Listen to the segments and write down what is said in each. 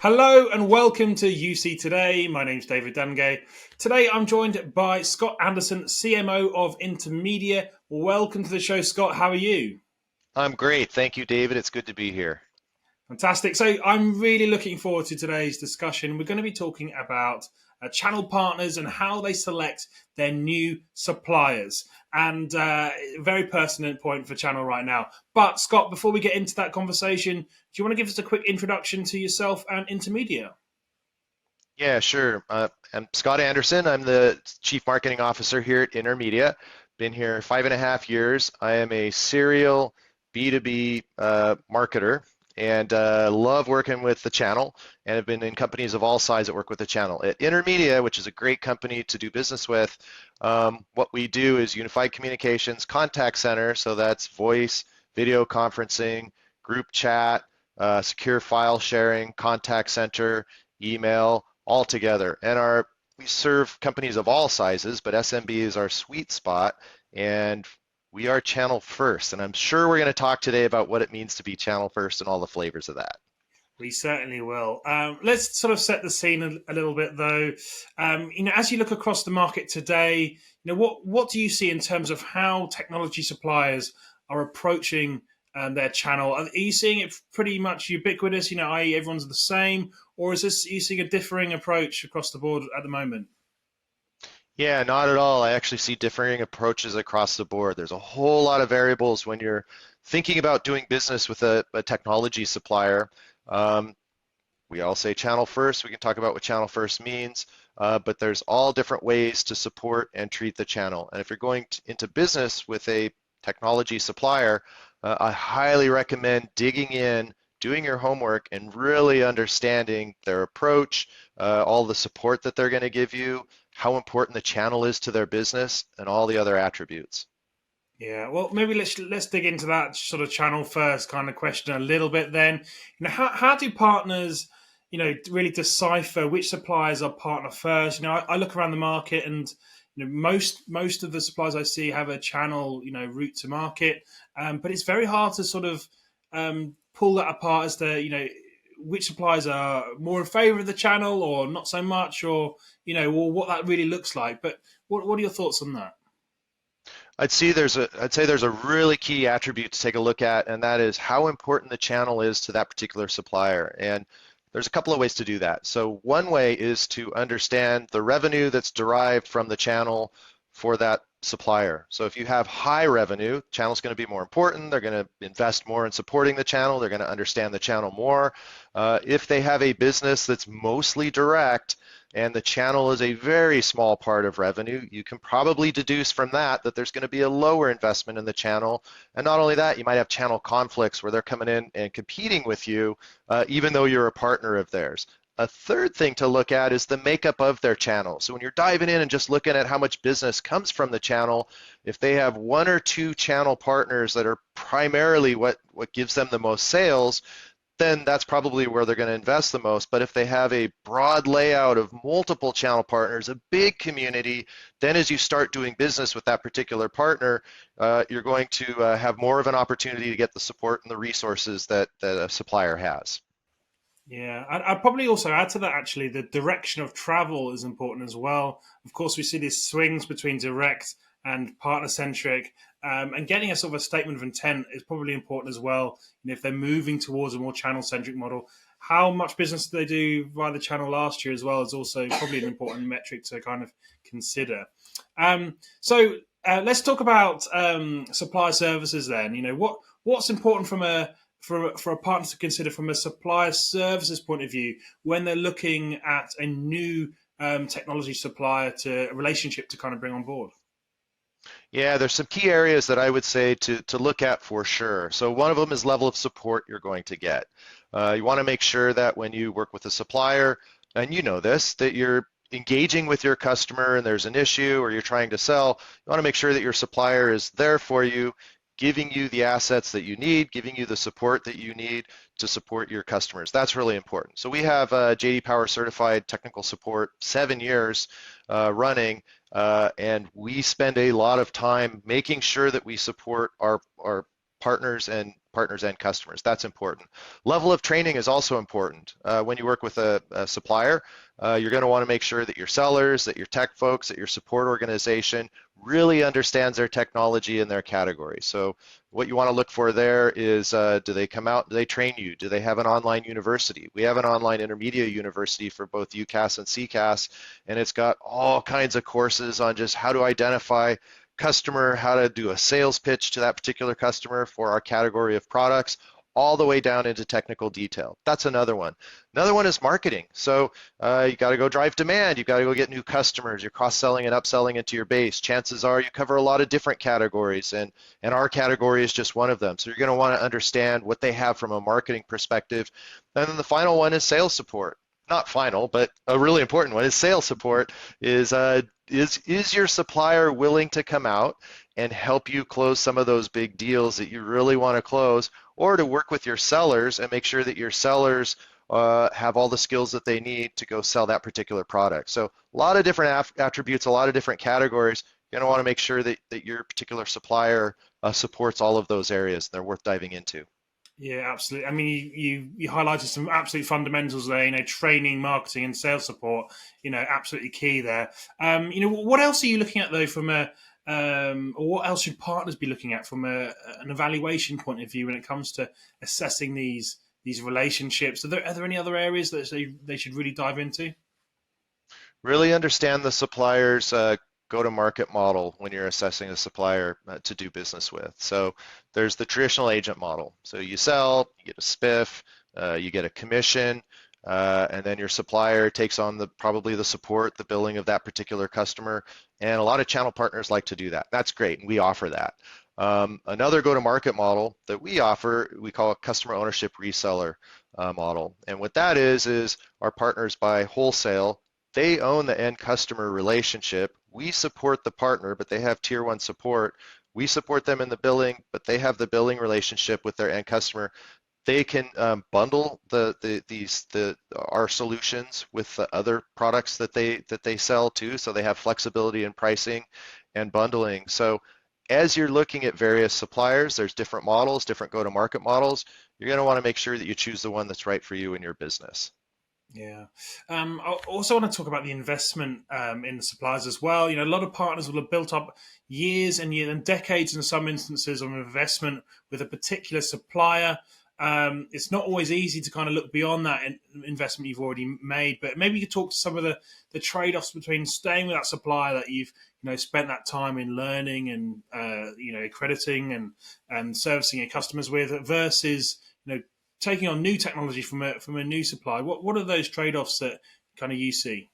Hello and welcome to UC Today. My name's David Dungay. Today I'm joined by Scott Anderson, CMO of Intermedia. Welcome to the show, Scott. How are you? I'm great. Thank you, David. It's good to be here. Fantastic. So I'm really looking forward to today's discussion. We're going to be talking about channel partners and how they select their new suppliers. And very pertinent point for channel right now. But Scott, before we get into that conversation, do you want to give us a quick introduction to yourself and Intermedia? Yeah, sure. I'm Scott Anderson. I'm the Chief Marketing Officer here at Intermedia. Been here 5.5 years. I am a serial B2B marketer and love working with the channel and have been in companies of all sizes that work with the channel. At Intermedia, which is a great company to do business with, what we do is unified communications, contact center, so that's voice, video conferencing, group chat, secure file sharing, contact center, email, all together. And we serve companies of all sizes, but SMB is our sweet spot, and we are channel first. And I'm sure we're going to talk today about what it means to be channel first and all the flavors of that. We certainly will. Let's sort of set the scene a little bit, though. As you look across the market today, what do you see in terms of how technology suppliers are approaching their channel? Are you seeing it pretty much ubiquitous? I.e., everyone's the same, or are you seeing a differing approach across the board at the moment? Yeah, not at all. I actually see differing approaches across the board. There's a whole lot of variables when you're thinking about doing business with a technology supplier. Um, we all say channel first. We can talk about what channel first means, but there's all different ways to support and treat the channel. And if you're going into business with a technology supplier, I highly recommend digging in, doing your homework, and really understanding their approach, all the support that they're going to give you, how important the channel is to their business, and all the other attributes. Yeah, well, maybe let's dig into that sort of channel first kind of question a little bit. Then, how do partners, really decipher which suppliers are partner first? I look around the market, and most of the suppliers I see have a channel, route to market, but it's very hard to sort of pull that apart as to which suppliers are more in favour of the channel or not so much, or what that really looks like. But what are your thoughts on that? I'd say there's a really key attribute to take a look at, and that is how important the channel is to that particular supplier. And there's a couple of ways to do that. So one way is to understand the revenue that's derived from the channel for that supplier. So if you have high revenue, channel's going to be more important. They're going to invest more in supporting the channel. They're going to understand the channel more. If they have a business that's mostly direct, and the channel is a very small part of revenue, you can probably deduce from that that there's going to be a lower investment in the channel. And not only that, you might have channel conflicts where they're coming in and competing with you, even though you're a partner of theirs. A third thing to look at is the makeup of their channel. So when you're diving in and just looking at how much business comes from the channel, if they have one or two channel partners that are primarily what gives them the most sales, then that's probably where they're going to invest the most. But if they have a broad layout of multiple channel partners, a big community, then as you start doing business with that particular partner, you're going to have more of an opportunity to get the support and the resources that a supplier has. Yeah, I'd probably also add to that actually the direction of travel is important as well. Of course, we see these swings between direct and partner centric, and getting a sort of a statement of intent is probably important as well. If they're moving towards a more channel centric model, how much business do they do via the channel last year as well is also probably an important metric to kind of consider. So let's talk about supply services then. What's important from for a partner to consider from a supplier services point of view when they're looking at a new technology supplier to a relationship to kind of bring on board? Yeah, there's some key areas that I would say to look at for sure. So one of them is level of support you're going to get. You want to make sure that when you work with a supplier, and you know this, that you're engaging with your customer and there's an issue or you're trying to sell, you want to make sure that your supplier is there for you, giving you the assets that you need, giving you the support that you need to support your customers. That's really important. So we have JD Power certified technical support, 7 years running, and we spend a lot of time making sure that we support our partners and customers. That's important. Level of training is also important. When you work with a supplier, you're going to want to make sure that your sellers, that your tech folks, that your support organization really understands their technology and their category. So what you want to look for there is, do they come out, do they train you? Do they have an online university? We have an online intermediate university for both UCAS and CCAS, and it's got all kinds of courses on just how to identify customer, how to do a sales pitch to that particular customer for our category of products, all the way down into technical detail. That's another one. Another one is marketing. So you got to go drive demand. You got to go get new customers. You're cross-selling and upselling into your base. Chances are you cover a lot of different categories, and our category is just one of them. So you're going to want to understand what they have from a marketing perspective. And then the final one is sales support. Not final, but a really important one is sales support. Is your supplier willing to come out and help you close some of those big deals that you really want to close, or to work with your sellers and make sure that your sellers have all the skills that they need to go sell that particular product. So a lot of different attributes, a lot of different categories. You're going to want to make sure that your particular supplier supports all of those areas. They're worth diving into. Yeah, absolutely. I mean, you highlighted some absolute fundamentals there. Training, marketing, and sales support. Absolutely key there. What else are you looking at though from a or what else should partners be looking at from an evaluation point of view when it comes to assessing these relationships? Are there any other areas that they should really dive into? Really understand the supplier's go-to-market model when you're assessing a supplier to do business with. So there's the traditional agent model. So you sell, you get a spiff, you get a commission, and then your supplier takes on probably the support, the billing of that particular customer. And a lot of channel partners like to do that. That's great, and we offer that. Another go-to-market model that we offer, we call a customer ownership reseller model. And what that is our partners buy wholesale. They own the end customer relationship. We support the partner, but they have tier one support. We support them in the billing, but they have the billing relationship with their end customer. They can bundle our solutions with the other products that they sell too, so they have flexibility in pricing and bundling. So as you're looking at various suppliers, there's different models, different go-to-market models. You're going to want to make sure that you choose the one that's right for you and your business. Yeah. I also want to talk about the investment in the suppliers as well. A lot of partners will have built up years and years and decades in some instances of investment with a particular supplier. It's not always easy to kind of look beyond that investment you've already made, but maybe you could talk to some of the trade-offs between staying with that supplier that you've spent that time in learning and accrediting and servicing your customers with versus taking on new technology from a new supplier. What are those trade-offs that kind of you see?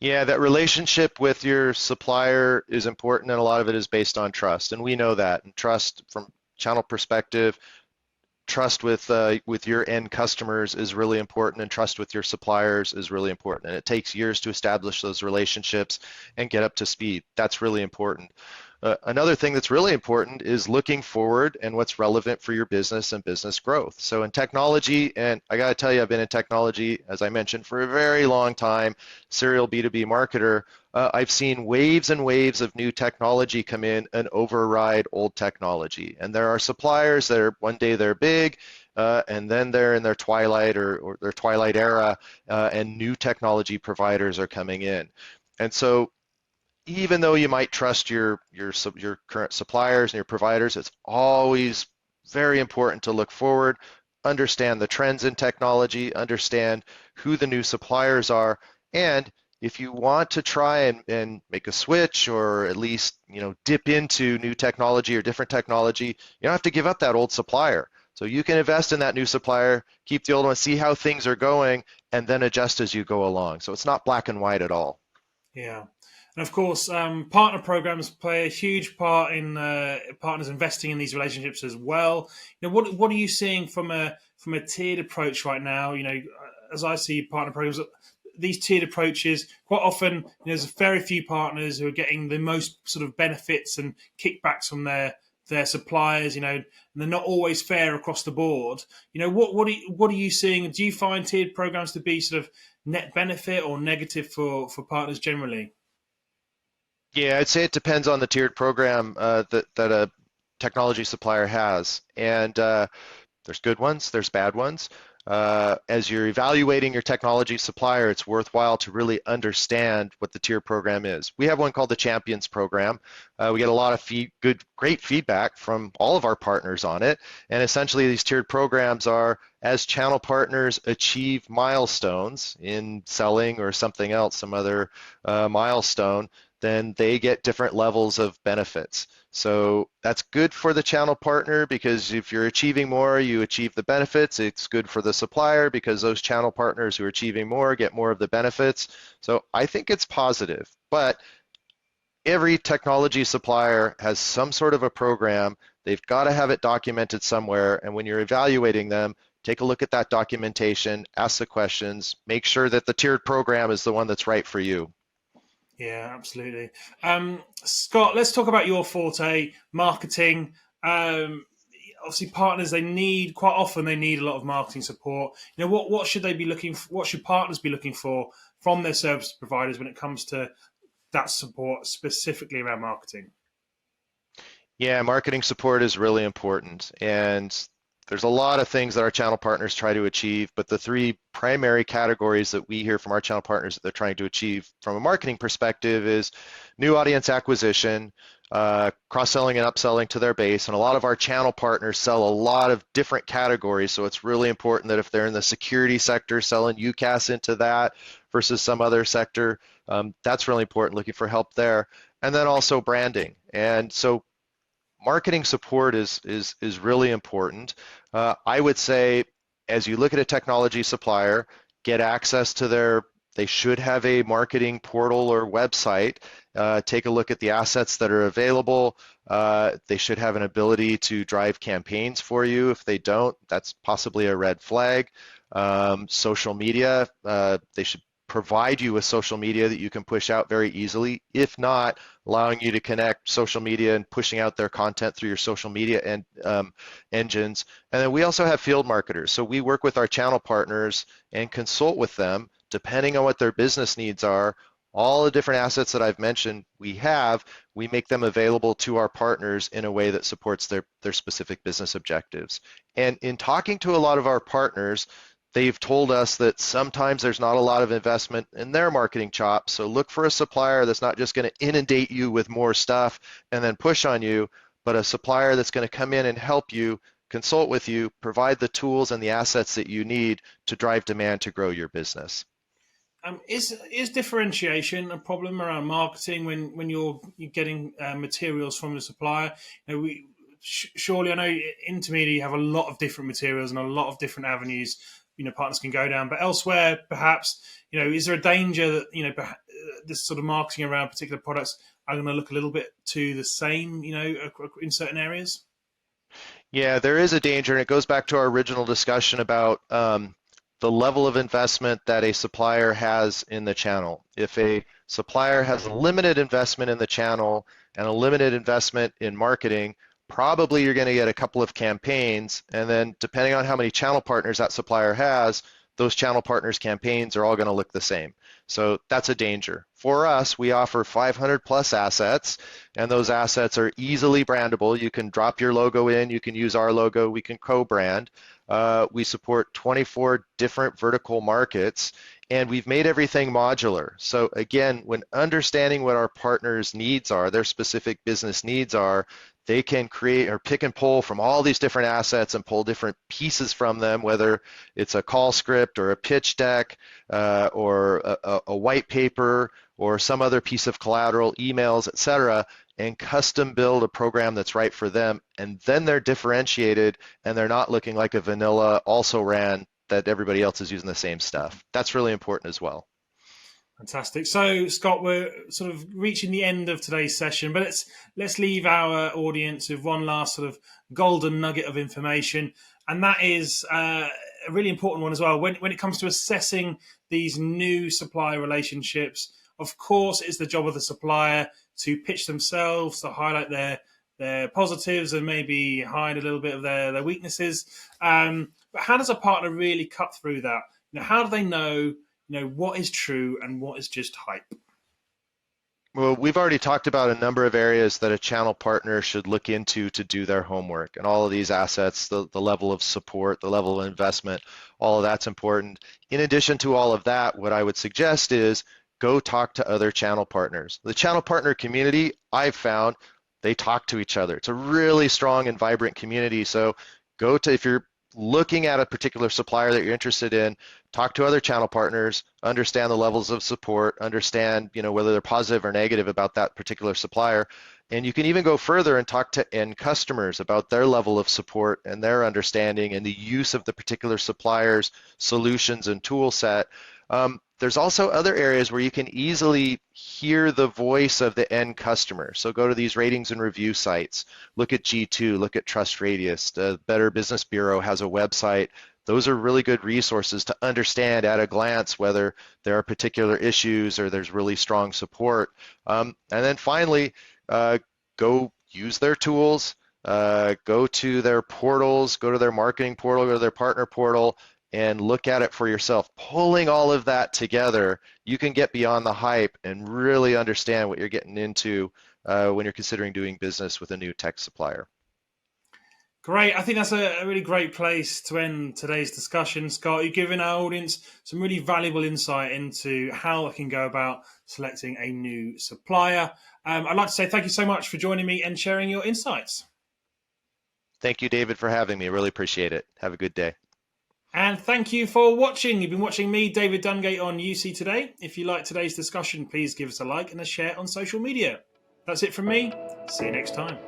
Yeah, that relationship with your supplier is important, and a lot of it is based on trust, and we know that. And trust from channel perspective, trust with your end customers is really important, and trust with your suppliers is really important. And it takes years to establish those relationships and get up to speed. That's really important. Another thing that's really important is looking forward and what's relevant for your business and business growth. So in technology, and I got to tell you, I've been in technology, as I mentioned, for a very long time, serial B2B marketer. I've seen waves and waves of new technology come in and override old technology. And there are suppliers that one day they're big, and then they're in their twilight or their twilight era, and new technology providers are coming in. And so even though you might trust your current suppliers and your providers, it's always very important to look forward, understand the trends in technology, understand who the new suppliers are, and if you want to try and make a switch or at least dip into new technology or different technology, you don't have to give up that old supplier. So you can invest in that new supplier, keep the old one, see how things are going, and then adjust as you go along. So it's not black and white at all. Yeah. And of course, partner programs play a huge part in partners investing in these relationships as well. What are you seeing from a tiered approach right now? As I see partner programs, these tiered approaches quite often there's very few partners who are getting the most sort of benefits and kickbacks from their suppliers. And they're not always fair across the board. What are you seeing? Do you find tiered programs to be sort of net benefit or negative for partners generally? Yeah, I'd say it depends on the tiered program that technology supplier has. And there's good ones, there's bad ones. As you're evaluating your technology supplier, it's worthwhile to really understand what the tier program is. We have one called the Champions Program. We get a lot of great feedback from all of our partners on it. And essentially, these tiered programs are as channel partners achieve milestones in selling or something else, some other milestone, then they get different levels of benefits. So that's good for the channel partner because if you're achieving more, you achieve the benefits. It's good for the supplier because those channel partners who are achieving more get more of the benefits. So I think it's positive, but every technology supplier has some sort of a program. They've got to have it documented somewhere. And when you're evaluating them, take a look at that documentation, ask the questions, make sure that the tiered program is the one that's right for you. Yeah, absolutely. Scott, let's talk about your forte, marketing. Obviously, partners quite often they need a lot of marketing support. What should they be looking for, what should partners be looking for from their service providers when it comes to that support specifically around marketing? Yeah, marketing support is really important. And there's a lot of things that our channel partners try to achieve, but the three primary categories that we hear from our channel partners that they're trying to achieve from a marketing perspective is new audience acquisition, cross-selling and upselling to their base. And a lot of our channel partners sell a lot of different categories. So it's really important that if they're in the security sector, selling UCaaS into that versus some other sector, that's really important, looking for help there. And then also branding. And so marketing support is really important. I would say as you look at a technology supplier, get access to they should have a marketing portal or website. Take a look at the assets that are available. They should have an ability to drive campaigns for you. If they don't, that's possibly a red flag. Social media, they should provide you with social media that you can push out very easily. If not, allowing you to connect social media and pushing out their content through your social media and engines. And then we also have field marketers. So we work with our channel partners and consult with them depending on what their business needs are. All the different assets that I've mentioned we make them available to our partners in a way that supports their specific business objectives. And in talking to a lot of our partners, they've told us that sometimes there's not a lot of investment in their marketing chops. So look for a supplier that's not just going to inundate you with more stuff and then push on you, but a supplier that's going to come in and help you, consult with you, provide the tools and the assets that you need to drive demand to grow your business. Is differentiation a problem around marketing when you're getting materials from the supplier? Surely I know Intermedia you have a lot of different materials and a lot of different avenues partners can go down, but elsewhere perhaps is there a danger that this sort of marketing around particular products are going to look a little bit to the same in certain areas? Yeah, there is a danger, and it goes back to our original discussion about the level of investment that a supplier has in the channel. If a supplier has a limited investment in the channel and a limited investment in marketing, probably you're going to get a couple of campaigns, and then depending on how many channel partners that supplier has, those channel partners' campaigns are all going to look the same. So that's a danger. For us, we offer 500 plus assets, and those assets are easily brandable. You can drop your logo in, you can use our logo, we can co-brand. We support 24 different vertical markets, and we've made everything modular. So again, when understanding what our partners' needs are, their specific business needs are, they can create or pick and pull from all these different assets and pull different pieces from them, whether it's a call script or a pitch deck or a white paper or some other piece of collateral, emails, etc., and custom build a program that's right for them. And then they're differentiated and they're not looking like a vanilla also ran that everybody else is using the same stuff. That's really important as well. Fantastic. So, Scott, we're sort of reaching the end of today's session, but let's leave our audience with one last sort of golden nugget of information, and that is a really important one as well. When it comes to assessing these new supplier relationships, of course, it's the job of the supplier to pitch themselves, to highlight their positives and maybe hide a little bit of their weaknesses. But how does a partner really cut through that? How do they know what is true and what is just hype? Well, we've already talked about a number of areas that a channel partner should look into to do their homework. And all of these assets, the level of support, the level of investment, all of that's important. In addition to all of that, what I would suggest is go talk to other channel partners. The channel partner community, I've found, they talk to each other. It's a really strong and vibrant community. So if you're looking at a particular supplier that you're interested in, talk to other channel partners, understand the levels of support, understand, whether they're positive or negative about that particular supplier. And you can even go further and talk to end customers about their level of support and their understanding and the use of the particular supplier's solutions and tool set. There's also other areas where you can easily hear the voice of the end customer. So go to these ratings and review sites. Look at G2, look at Trust Radius. The Better Business Bureau has a website. Those are really good resources to understand at a glance whether there are particular issues or there's really strong support. And then finally, go use their tools, go to their portals, go to their marketing portal, go to their partner portal, and look at it for yourself. Pulling all of that together, you can get beyond the hype and really understand what you're getting into when you're considering doing business with a new tech supplier. Great. I think that's a really great place to end today's discussion. Scott, you've given our audience some really valuable insight into how they can go about selecting a new supplier. I'd like to say thank you so much for joining me and sharing your insights. Thank you, David, for having me. I really appreciate it. Have a good day. And thank you for watching. You've been watching me, David Dungay, on UC Today. If you liked today's discussion, please give us a like and a share on social media. That's it from me. See you next time.